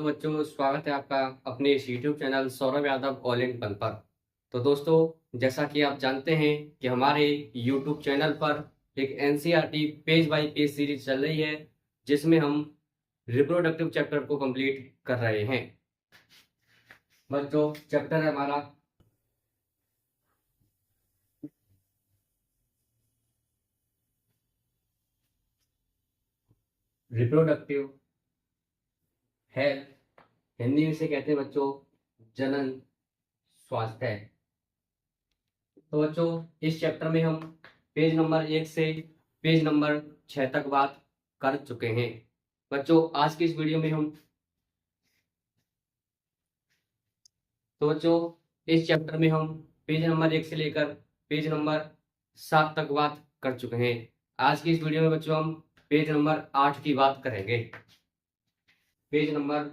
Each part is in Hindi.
बच्चों, स्वागत है आपका अपने इस YouTube channel Saurabh Yadav all in one पर। तो दोस्तों, जैसा कि आप जानते हैं कि हमारे यूट्यूब चैनल पर एक NCERT page bye page series चल रही है, जिसमें हम रिप्रोडक्टिव चैप्टर को कंप्लीट कर रहे हैं। बच्चों, चैप्टर है हमारा रिप्रोडक्टिव हेल्थ। हिंदी में से कहते हैं बच्चों जनन स्वास्थ्य। तो बच्चों, इस चैप्टर में हम पेज नंबर 1 से पेज नंबर 6 तक बात कर चुके हैं। बच्चों, आज की इस वीडियो में हम इस चैप्टर में हम पेज नंबर 1 से लेकर पेज नंबर 7 तक बात कर चुके हैं। आज की इस वीडियो में बच्चों हम पेज नंबर 8 की बात करेंगे। पेज नंबर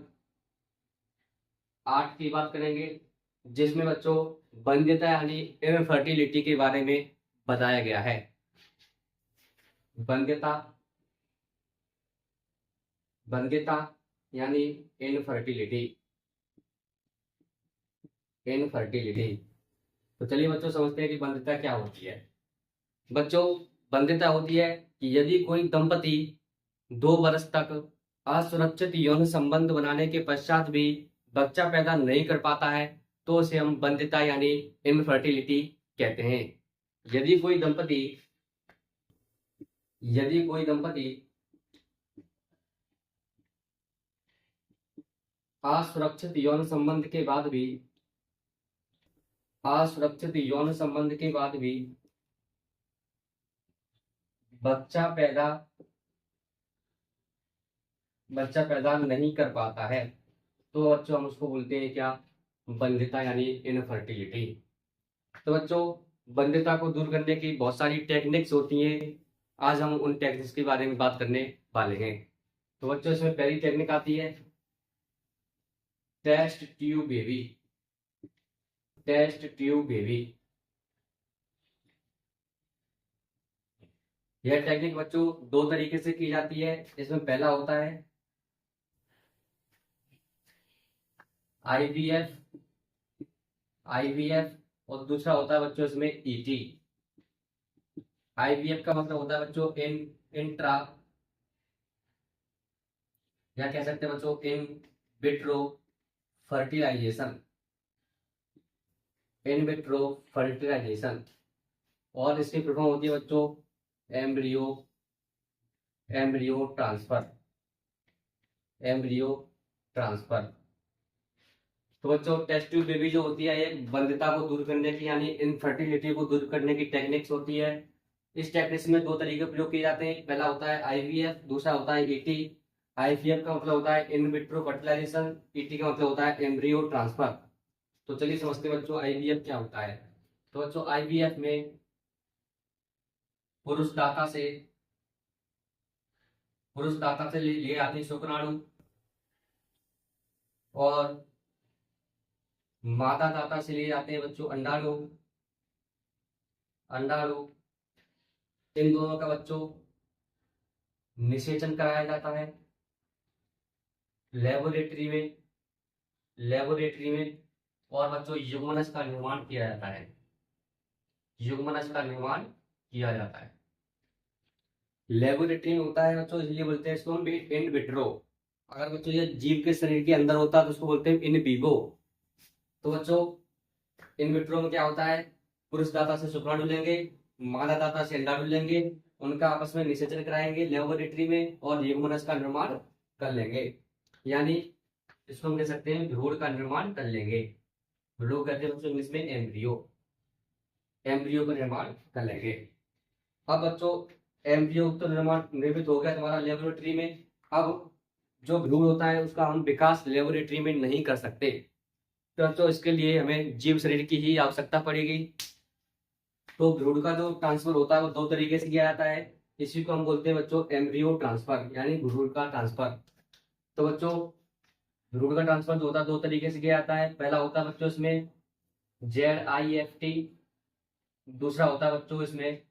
8 की बात करेंगे, जिसमें बच्चों वंध्यता यानी इनफर्टिलिटी के बारे में बताया गया है। वंध्यता वंध्यता यानी इनफर्टिलिटी। तो चलिए बच्चों, समझते हैं कि वंध्यता क्या होती है। बच्चों, वंध्यता होती है कि यदि कोई दंपति 2 वर्ष तक असुरक्षित यौन संबंध बनाने के पश्चात भी बच्चा पैदा नहीं कर पाता है, तो उसे हम वंध्यता यानी इनफर्टिलिटी कहते हैं। यदि कोई दंपति असुरक्षित यौन संबंध के बाद भी बच्चा पैदा नहीं कर पाता है, तो बच्चों हम उसको बोलते हैं क्या? वंध्यता यानी इनफर्टिलिटी। तो बच्चों, वंध्यता को दूर करने की बहुत सारी टेक्निक्स होती हैं। आज हम उन टेक्निक्स के बारे में बात करने वाले हैं। तो बच्चों, इसमें पहली टेक्निक आती है टेस्ट ट्यूब बेबी। यह टेक्निक बच्चों 2 तरीके से की जाती है। इसमें पहला होता है आईवीएफ और दूसरा होता है बच्चों इसमें ईटी। आईवीएफ का मतलब होता है बच्चों इंट्रा, या कह सकते हैं बच्चों इन विट्रो फर्टिलाइजेशन। और इसकी फुल फॉर्म होती है बच्चों एम्ब्रियो ट्रांसफर। तो बच्चों, टेस्ट ट्यूब बेबी जो होती है, ये वंध्यता को दूर करने की यानी इनफर्टिलिटी को दूर करने की टेक्निक्स होती है। इस टेक्निक्स में 2 तरीके प्रयोग किए जाते हैं। पहला होता है आईवीएफ, दूसरा होता है ईटी। आईवीएफ का मतलब होता है इन विट्रो फर्टिलाइजेशन, ईटी का मतलब होता है एम्ब्रियो ट्रांसफर। तो चलिए समझते हैं बच्चों आईवीएफ क्या होता है। तो बच्चों, आईवीएफ में पुरुष दाता से लिए आते हैं शुक्राणु, और मादा दाता से लिए जाते हैं बच्चों अंडाणु। इन दोनों का बच्चों निषेचन कराया जाता है लेबोरेटरी में, और बच्चों युग्मनज का निर्माण किया जाता है। लेबोरेटरी में होता है बच्चों, इसलिए बोलते हैं इसको हम इन विट्रो। अगर बच्चों ये जीव के शरीर के अंदर होता है तो उसको बोलते हैं इन विवो। तो बच्चों, इन विट्रो में क्या होता है, पुरुष दाता से शुक्राणु लेंगे, मादा दाता से अंडाणु लेंगे, उनका आपस में निषेचन कराएंगे लेबोरेटरी में, और युग्मनज का निर्माण कर लेंगे। यानी इसको हम कह सकते हैं भ्रूण का निर्माण कर लेंगे। भ्रूण कहते हैं इंग्लिश में एम्ब्रियो का निर्माण कर लेंगे। अब बच्चों, एम्ब्रियो तो निर्माण निर्मित हो गया तुम्हारा लेबोरेटरी में। अब जो भ्रूण होता है उसका हम विकास लेबोरेटरी में नहीं कर सकते, तो इसके लिए हमें जीव शरीर की ही आवश्यकता पड़ेगी। तो भ्रूण का जो ट्रांसफर होता है वो 2 तरीके से किया जाता है। इसी को हम बोलते हैं बच्चों एम्ब्रियो ट्रांसफर यानी भ्रूण का ट्रांसफर। तो बच्चों, भ्रूण का ट्रांसफर जो होता है 2 तरीके से किया जाता है। पहला होता है बच्चों इसमें ZIFT, दूसरा होता है बच्चों इसमें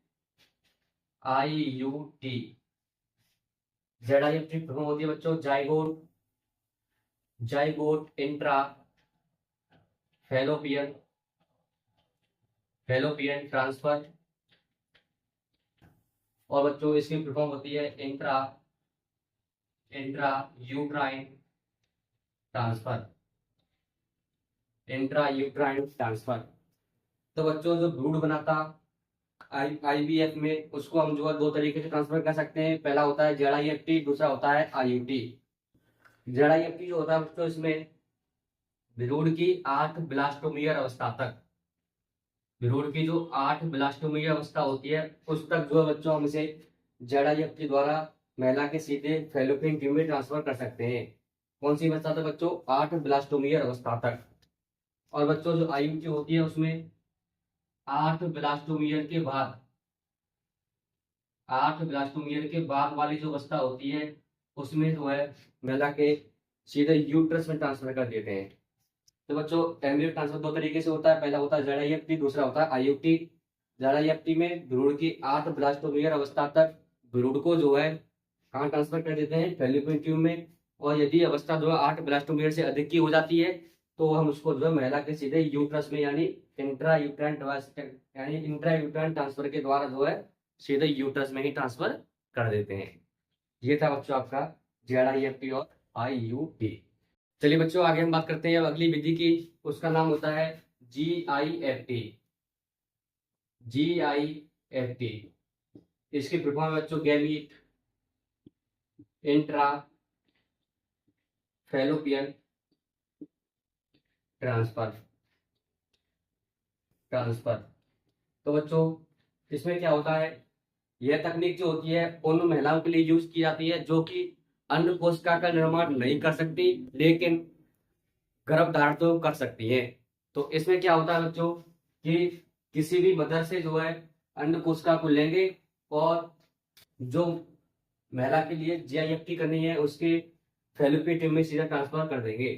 IUT। ZIFT होती है बच्चों zygote zygote intra fallopian fallopian transfer. और बच्चों इसकी फुल फॉर्म होती है intra intra uterine transfer. Intra uterine transfer. तो बच्चों जो भ्रूण बनाता आईवीएफ में, उसको हम जो है दो तरीके से ट्रांसफर कर सकते हैं। पहला होता है जेड-IFT, दूसरा होता है आईयूटी। जेड-IFT जो होता है बच्चों, इसमें भ्रूण की 8 ब्लास्टोमियर अवस्था तक, भ्रूण की जो 8 ब्लास्टोमियर अवस्था होती है उस तक जो है बच्चों हम इसे जेड-IFT द्वारा महिला के सीधे फैलोपियन ट्यूब में ट्रांसफर कर सकते हैं। कौन सी अवस्था तक बच्चों? 8 ब्लास्टोमियर अवस्था तक। और बच्चों जो आईयूटी होती है उसमें 8 ब्लास्टोमियर के बाद, 8 ब्लास्टोमियर के बाद वाली जो अवस्था होती है उसमें जो है महिला के सीधे यूट्रस में ट्रांसफर कर देते हैं। तो बच्चों एम्ब्रियो ट्रांसफर दो तरीके से होता है। पहला होता है जेड-IFT, दूसरा होता है आईयूटी। जेड-IFT में भ्रूण की 8 ब्लास्टोमियर अवस्था तक भ्रूण को जो है कहाँ ट्रांसफर कर देते हैं? फैलोपियन ट्यूब में। और यदि अवस्था जो है 8 ब्लास्टोमियर से अधिक की हो जाती है तो हम उसको जो है महिला के सीधे यूट्रस में यानी इंट्रा यूट्राइन ट्रांसफर के द्वारा जो है सीधे यूट्रस में ही ट्रांसफर कर देते हैं। ये था बच्चों आपका जेड-IFT और आईयूटी। चलिए बच्चों आगे हम बात करते हैं अब अगली विधि की। उसका नाम होता है GIFT। GIFT इसकी फुल फॉर्म है बच्चों gamete intra fallopian transfer transfer. तो बच्चों इसमें क्या होता है, यह तकनीक जो होती है उन महिलाओं के लिए यूज की जाती है जो कि अंड कोशिका का निर्माण नहीं कर सकती लेकिन गर्भ धारण तो कर सकती हैं। तो इसमें क्या होता है बच्चों कि किसी भी मदर से जो है अंड कोशिका को लेंगे और जो महिला के लिए GIFT करनी है उसके फैलोपियन ट्यूब में सीधा ट्रांसफर कर देंगे।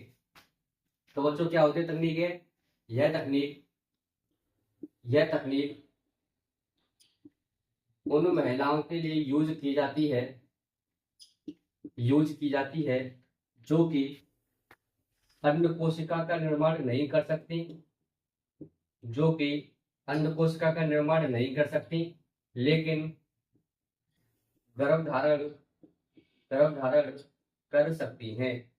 तो बच्चों क्या होती है तकनीक है, यह तकनीक उन महिलाओं के लिए यूज की जाती है जो कि अंड कोशिका का निर्माण नहीं कर सकती, जो कि अंड कोशिका का निर्माण नहीं कर सकती लेकिन गर्भ धारण कर सकती हैं,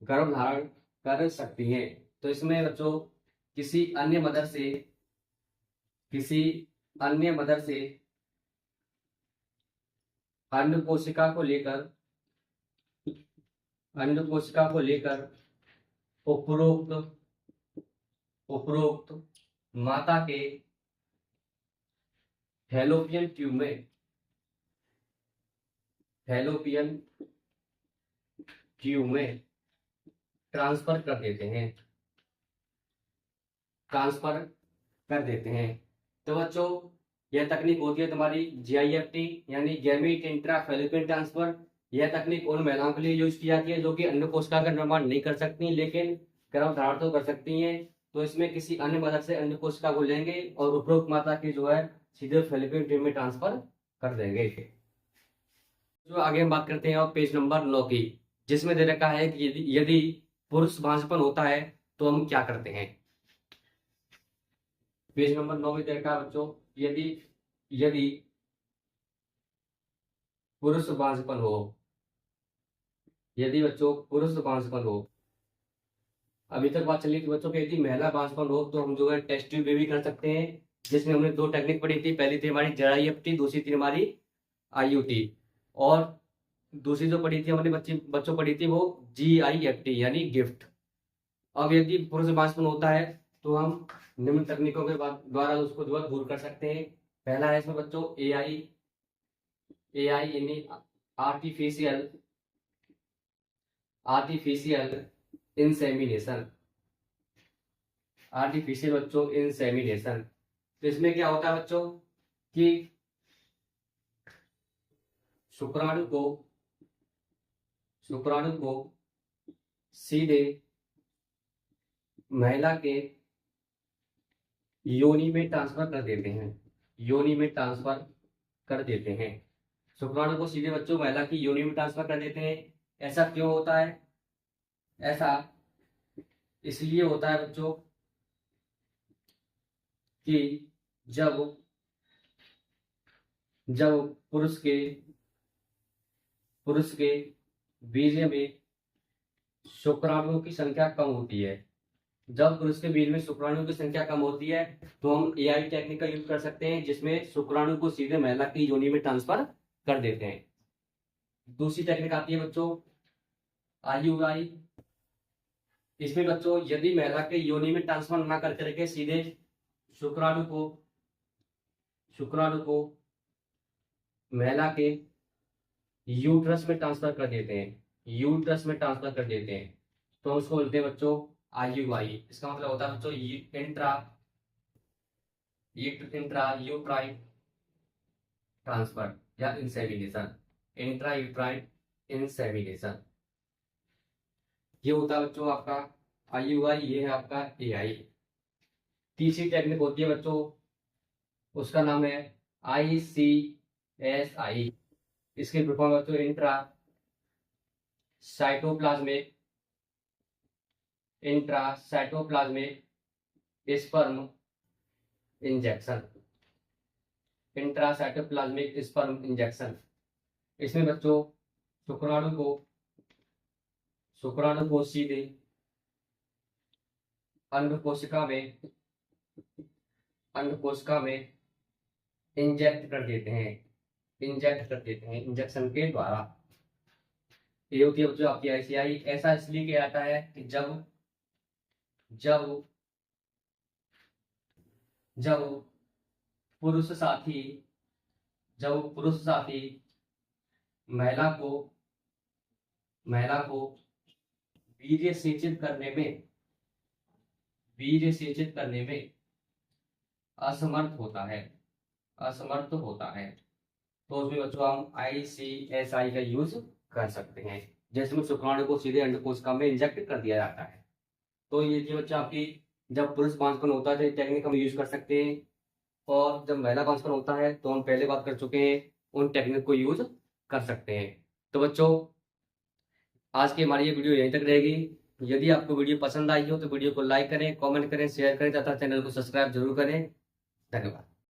गर्भ धारण कर सकती हैं। तो इसमें बच्चों किसी अन्य मदर से अंड कोशिका को लेकर उपरोक्त माता के फैलोपियन ट्यूब में ट्रांसफर कर देते हैं। तो बच्चों यह तकनीक होती है तुम्हारी GIFT यानी गैमीट इंट्रा फैलोपियन ट्रांसफर। यह तकनीक उन महिलाओं के लिए यूज की जाती है जो कि अंड कोशिका का निर्माण नहीं कर सकती लेकिन गर्भ धारण तो कर सकती हैं। तो इसमें किसी अन्य मदर से अंड कोशिका को लेंगे और उपरोक्त माता की जो है सीधे फैलोपियन ट्यूब में ट्रांसफर कर देंगे। जो आगे हम बात करते हैं और पेज नंबर 9 की, जिसमें दे रखा है कि यदि पुरुष बांझपन होता है तो हम क्या करते हैं। पेज नंबर 9 में दे रखा है बच्चों यदि पुरुष बांझपन हो, अभी तक बात चली थी बच्चों कि यदि महिला बांझपन हो तो हम जो है टेस्ट ट्यूब भी कर सकते हैं, जिसमें हमने दो टेक्निक पढ़ी थी। पहली थी हमारी जेड-IFT, दूसरी थी हमारी आईयूटी। और दूसरी जो पढ़ी थी हमने बच्चों पढ़ी थी वो GIFT यानी गिफ्ट। अब यदि पुरुष बांझपन होता है तो हम निम्न तकनीकों के द्वारा उसको जो है दूर कर सकते हैं। पहला है इसमें बच्चों AI यानी आर्टिफिशियल इंसेमिनेशन। तो इसमें क्या होता है बच्चों कि शुक्राणु को सीधे महिला के योनि में ट्रांसफर कर देते हैं। शुक्राणु को सीधे बच्चों महिला की योनि में ट्रांसफर कर देते हैं। ऐसा क्यों होता है? ऐसा इसलिए होता है बच्चों कि जब जब पुरुष के वीर्य में शुक्राणुओं की संख्या कम होती है, जब पुरुष के वीर्य में शुक्राणुओं की संख्या कम होती है तो हम एआई टेक्निक का यूज कर सकते हैं, जिसमें शुक्राणु को सीधे महिला की योनि में ट्रांसफर कर देते हैं। दूसरी टेक्निक आती है बच्चों आईयूआई। इसमें बच्चों यदि महिला के योनि में ट्रांसफर ना करके सीधे शुक्राणु को महिला के यूट्रस में ट्रांसफर कर देते हैं, तो हम उसको बोलते हैं बच्चों आईयूआई। इसका मतलब होता है बच्चों इंट्रा यूट्राइन ट्रांसफर या इंसेमिनेशन। इंट्रा यूट्राइन इंसेमिनेशन ये होता है बच्चों आपका आईयूआई, ये है आपका एआई। तीसरी टेक्निक होती है बच्चों, उसका नाम है आईसीएसआई। इसके परफॉर्म बच्चों इंट्रा साइटोप्लाज्मिक स्पर्म इंजेक्शन। इसमें बच्चों शुक्राणु को सीधे अंड कोशिका में इंजेक्ट कर देते हैं इंजेक्शन के द्वारा। ये होती है बच्चों आपकी आईसीआई। ऐसा इसलिए किया जाता है कि जब पुरुष साथी महिला को वीर्य सेचित करने में असमर्थ होता है तो उसमें बच्चों हम आईसीएसआई का यूज कर सकते हैं, जिसमें शुक्राणु को सीधे अंडकोशिका में इंजेक्ट कर दिया जाता है। तो ये थी बच्चा आपकी, जब पुरुष बांझपन होता है तो टेक्निक हम यूज कर सकते हैं, और जब महिला बांझपन होता है तो हम पहले बात कर चुके हैं, उन टेक्निक को यूज कर सकते हैं। तो बच्चों आज की हमारी ये वीडियो यहीं तक रहेगी। यदि आपको वीडियो पसंद आई हो तो वीडियो को लाइक करें, कमेंट करें, शेयर करें तथा चैनल को सब्सक्राइब जरूर करें। धन्यवाद।